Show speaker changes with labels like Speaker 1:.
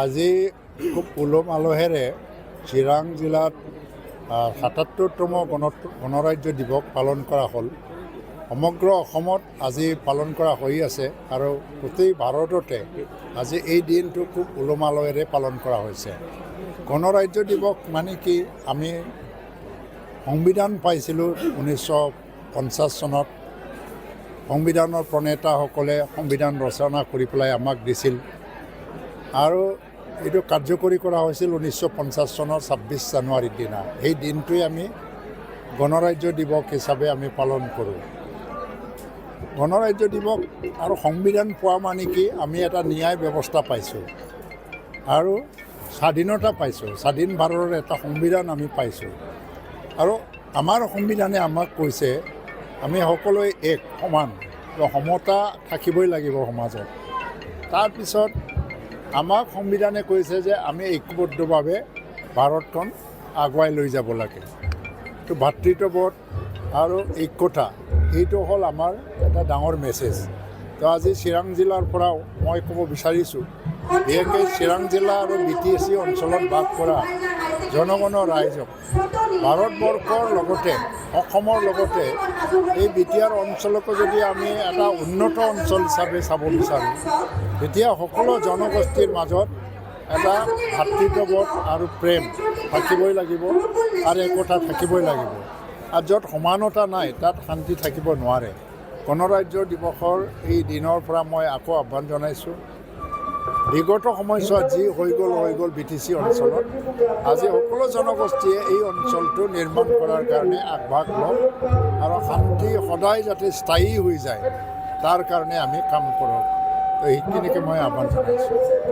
Speaker 1: আজি খুব উলহ মালহেৰে চিৰাং জিলাত ৭৭তম গণৰাজ্য দিৱস পালন কৰা হ'ল। সমগ্ৰ অসমত আজি পালন কৰা হৈ আছে আৰু গোটেই ভাৰততে আজি এই দিনটো খুব উলহ মালহেৰে পালন কৰা হৈছে। গণৰাজ্য দিৱস মানে কি, আমি সংবিধান পাইছিলোঁ 1950 চনত। সংবিধানৰ প্ৰণেতাসকলে সংবিধান ৰচনা কৰি পেলাই আমাক দিছিল আৰু এইটো কাৰ্যকৰী কৰা হৈছিল 1950 চনৰ 26 জানুৱাৰীৰ দিনা। এই দিনটোৱে আমি গণৰাজ্য দিৱস হিচাপে আমি পালন কৰোঁ। গণৰাজ্য দিৱস আৰু সংবিধান পোৱা মানে কি, আমি এটা ন্যায় ব্যৱস্থা পাইছোঁ আৰু স্বাধীনতা পাইছোঁ। স্বাধীন ভাৰতৰ এটা সংবিধান আমি পাইছোঁ আৰু আমাৰ সংবিধানে আমাক কৈছে আমি সকলোৱে এক সমান, সমতা থাকিবই লাগিব সমাজত। তাৰপিছত আমাক সংবিধানে কৈছে যে আমি ঐক্যবদ্ধভাৱে ভাৰতখন আগুৱাই লৈ যাব লাগে। তো ভাতৃত্ববোধ আৰু ঐক্যতা, এইটো হ'ল আমাৰ এটা ডাঙৰ মেছেজ। তো আজি চিৰাং জিলাৰ পৰাও মই ক'ব বিচাৰিছোঁ, বিশেষকৈ চিৰাং জিলা আৰু BTC অঞ্চলত বাস কৰা জনগণৰ ৰাইজক, ভাৰতবৰ্ষৰ লগতে অসমৰ লগতে এই BTR অঞ্চলকো যদি আমি এটা উন্নত অঞ্চল হিচাপে চাব বিচাৰোঁ, তেতিয়া সকলো জনগোষ্ঠীৰ মাজত এটা ভাতৃত্ববোধ আৰু প্ৰেম থাকিবই লাগিব আৰু একতা থাকিবই লাগিব। আৰু য'ত সমানতা নাই তাত শান্তি থাকিব নোৱাৰে। গণৰাজ্য দিৱসৰ এই দিনৰ পৰা মই আকৌ আহ্বান জনাইছোঁ, বিগত সময়ছোৱাত যি হৈ গ'ল BTC অঞ্চলত, আজি সকলো জনগোষ্ঠীয়ে এই অঞ্চলটো নিৰ্মাণ কৰাৰ কাৰণে আগভাগ লওক আৰু শান্তি সদায় যাতে স্থায়ী হৈ যায় তাৰ কাৰণে আমি কাম কৰক। তো এইখিনিকে মই আহ্বান জনাইছোঁ।